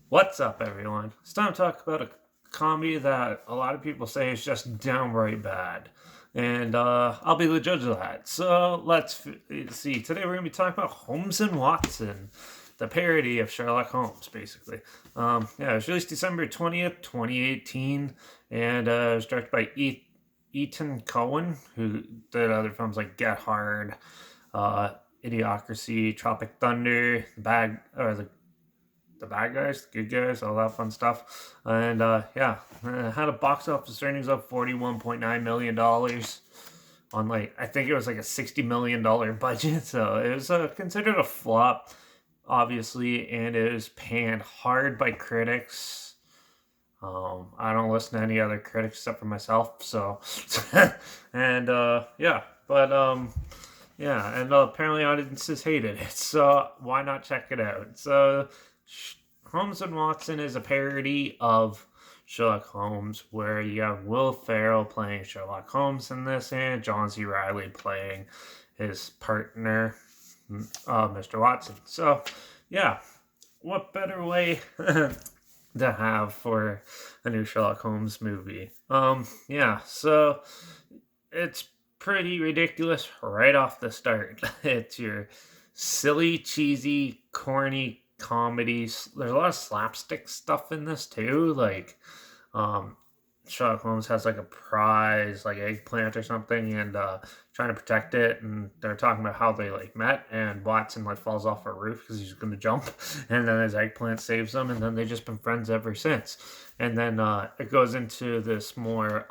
What's up, everyone? It's time to talk about a comedy that a lot of people say is just downright bad. And I'll be the judge of that. So see. Today we're going to be talking about Holmes and Watson, the parody of Sherlock Holmes, basically. Yeah, it was released December 20th, 2018, and it was directed by Ethan Cohen, who did other films like Get Hard, uh, Idiocracy, Tropic Thunder, the bad guys, the good guys, all that fun stuff. And yeah, had a box office earnings of $41.9 million on I think it was like a $60 million budget. So it was considered a flop, obviously, and it was panned hard by critics. I don't listen to any other critics except for myself. So, and yeah, but yeah, and apparently audiences hated it. So why not check it out? So Holmes and Watson is a parody of Sherlock Holmes, where you have Will Ferrell playing Sherlock Holmes in this, and John C. Riley playing his partner, Mr. Watson. So, yeah, what better way to have for a new Sherlock Holmes movie? Yeah, so it's pretty ridiculous right off the start. It's your silly, cheesy, corny comedies. There's a lot of slapstick stuff in this too. Um, Sherlock Holmes has like a prize, like eggplant or something, and trying to protect it. And they're talking about how they met, and Watson falls off a roof because he's going to jump, and then his eggplant saves him, and then they've just been friends ever since. And then it goes into this more.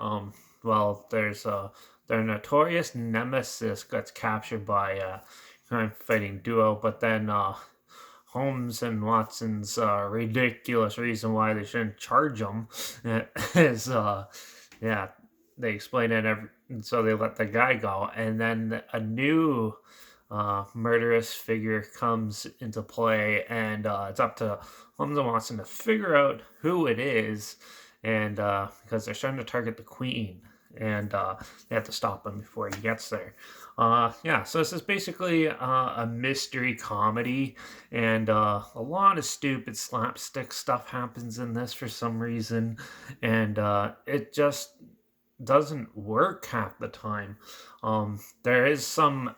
There's their notorious nemesis gets captured by a crime fighting duo, but then Holmes and Watson's ridiculous reason why they shouldn't charge them is, yeah, they explain it, and so they let the guy go, and then a new murderous figure comes into play, and it's up to Holmes and Watson to figure out who it is, and because they're trying to target the Queen, and they have to stop him before he gets there. Yeah, so this is basically a mystery comedy, and a lot of stupid slapstick stuff happens in this for some reason, and it just doesn't work half the time. There is some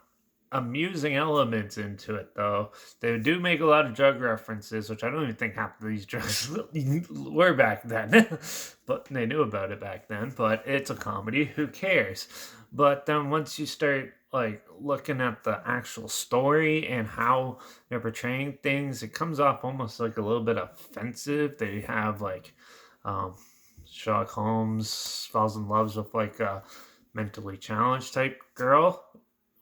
amusing elements into it, though. They do make a lot of drug references, which I don't even think half of these drugs were back then, but they knew about it back then. But it's a comedy, who cares? But then once you start looking at the actual story and how they're portraying things, it comes off almost like a little bit offensive. They have um, Sherlock Holmes falls in love with a mentally challenged type girl,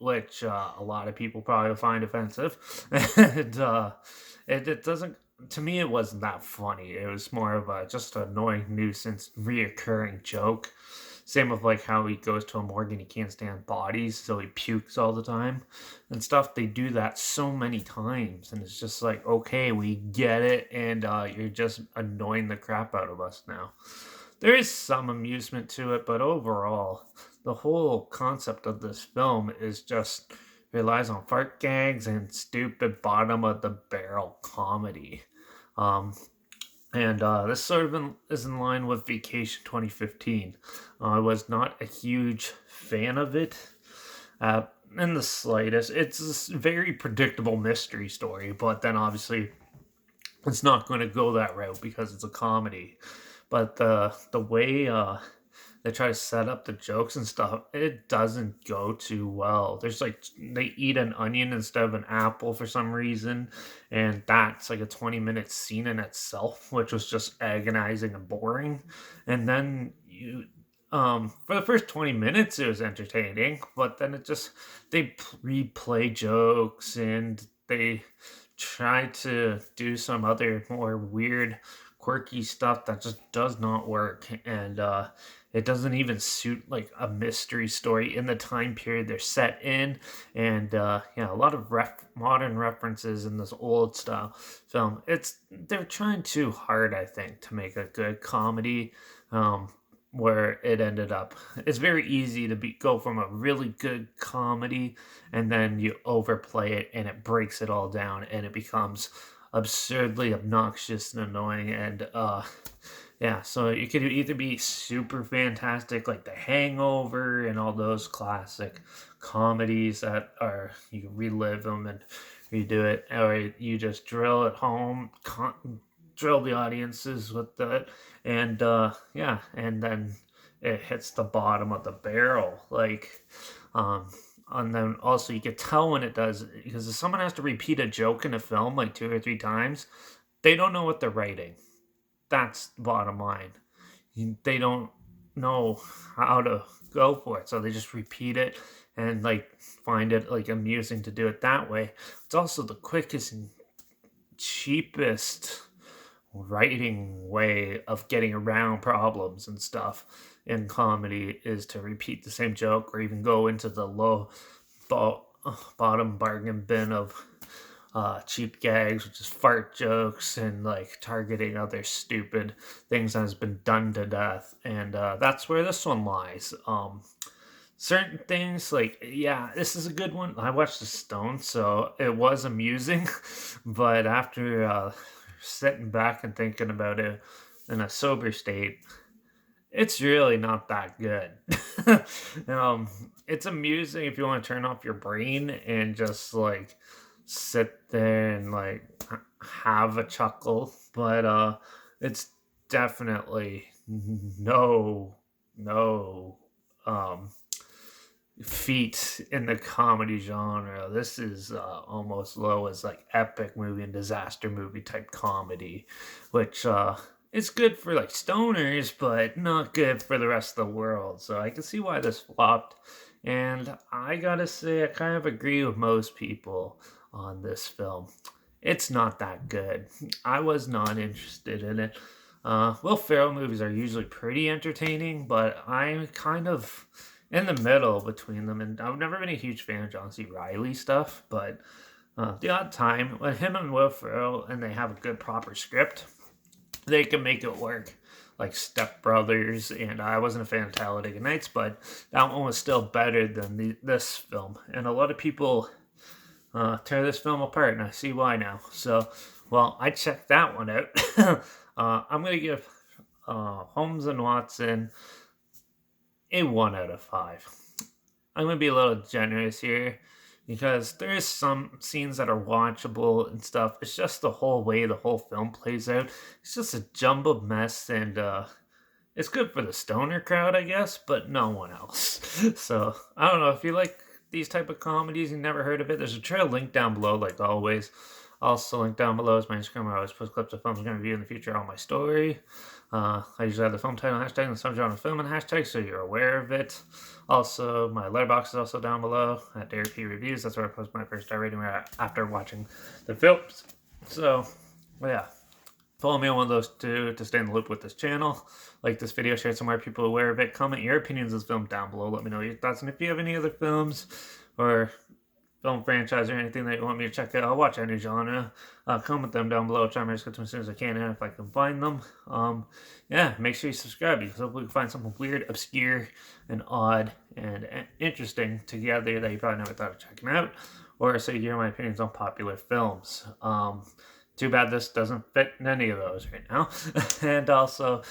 which a lot of people probably find offensive. And it doesn't, to me, it wasn't that funny. It was more of a just an annoying nuisance, reoccurring joke. Same with how he goes to a morgue and he can't stand bodies, so he pukes all the time and stuff. They do that so many times, and it's just okay, we get it, and you're just annoying the crap out of us now. There is some amusement to it, but overall, the whole concept of this film is just relies on fart gags and stupid bottom of the barrel comedy. Um, and this is in line with Vacation 2015. I was not a huge fan of it uh, in the slightest. It's a very predictable mystery story, but then obviously it's not going to go that route because it's a comedy. But the way they try to set up the jokes and stuff, it doesn't go too well. There's they eat an onion instead of an apple for some reason, and that's like a 20-minute scene in itself, which was just agonizing and boring. And then you for the first 20 minutes it was entertaining, but then they replay jokes, and they try to do some other more weird, quirky stuff that just does not work, and it doesn't even suit a mystery story in the time period they're set in. And yeah, a lot of modern references in this old style film. They're trying too hard, I think, to make a good comedy. Where it ended up, it's very easy to go from a really good comedy, and then you overplay it and it breaks it all down, and it becomes absurdly obnoxious and annoying. And yeah, so it could either be super fantastic, like The Hangover and all those classic comedies that are, you can relive them and redo it, or you just drill it home, drill the audiences with it, and yeah, and then it hits the bottom of the barrel, like, um, and then also you could tell when it does, because if someone has to repeat a joke in a film like 2 or 3 times, they don't know what they're writing. That's the bottom line. They don't know how to go for it, so they just repeat it and like find it like amusing to do it that way. It's also the quickest and cheapest writing way of getting around problems and stuff in comedy, is to repeat the same joke or even go into the bo- bottom bargain bin of cheap gags, which is fart jokes and like targeting other stupid things that has been done to death. And that's where this one lies. Certain things, like, yeah, this is a good one. I watched The Stone, so it was amusing, but after sitting back and thinking about it in a sober state, it's really not that good. um, it's amusing if you want to turn off your brain and just like sit there and like have a chuckle, but it's definitely no um feat in the comedy genre. This is almost low as like epic movie and disaster movie type comedy, which is good for like stoners, but not good for the rest of the world. So I can see why this flopped. And I gotta say, I kind of agree with most people on this film. It's not that good. I was not interested in it. Will Ferrell movies are usually pretty entertaining, but I'm kind of in the middle between them. And I've never been a huge fan of John C. Riley stuff, but the odd time when him and Will Ferrell and they have a good proper script, they can make it work. Like Step Brothers, and I wasn't a fan of Talladega Nights, but that one was still better than this film. And a lot of people tear this film apart, and I see why now. So, well, I checked that one out. I'm going to give Holmes and Watson a 1 out of 5. I'm going to be a little generous here because there is some scenes that are watchable and stuff. It's just the whole way the whole film plays out. It's just a jumbled mess, and it's good for the stoner crowd, I guess, but no one else. So I don't know if you like these type of comedies, you never heard of it. There's a trail link down below, like always. Also, link down below is my Instagram, where I always post clips of films I'm going to review in the future on my story. I usually have the film title hashtag and the subject on the film and hashtag, so you're aware of it. Also, my letterbox is also down below at Derek P Reviews. That's where I post my first star rating after watching the films. So, well, yeah. Follow me on one of those two to stay in the loop with this channel. Like this video, share it somewhere people are aware of it. Comment your opinions of this film down below. Let me know your thoughts. And if you have any other films or film franchise or anything that you want me to check out, I'll watch any genre. Comment them down below. I'll try to get to them as soon as I can, and if I can find them. Yeah, make sure you subscribe, because hopefully we can find something weird, obscure, and odd, and interesting together that you probably never thought of checking out. Or so you hear my opinions on popular films. Too bad this doesn't fit in any of those right now. And also,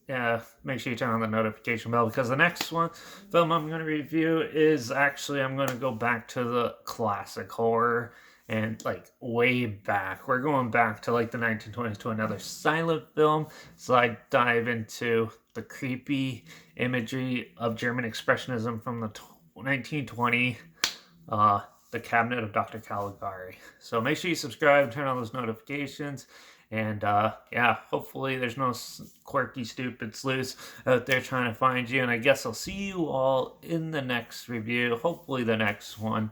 yeah, make sure you turn on the notification bell, because the next film I'm going to review is actually, I'm going to go back to the classic horror, and like way back. We're going back to like the 1920s to another silent film. So I dive into the creepy imagery of German Expressionism from the 1920, The Cabinet of Dr. Caligari. So make sure you subscribe, turn on those notifications, and yeah, hopefully there's no quirky, stupid sleuths out there trying to find you. And I guess I'll see you all in the next review, hopefully the next one.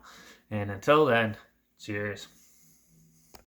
And until then, cheers.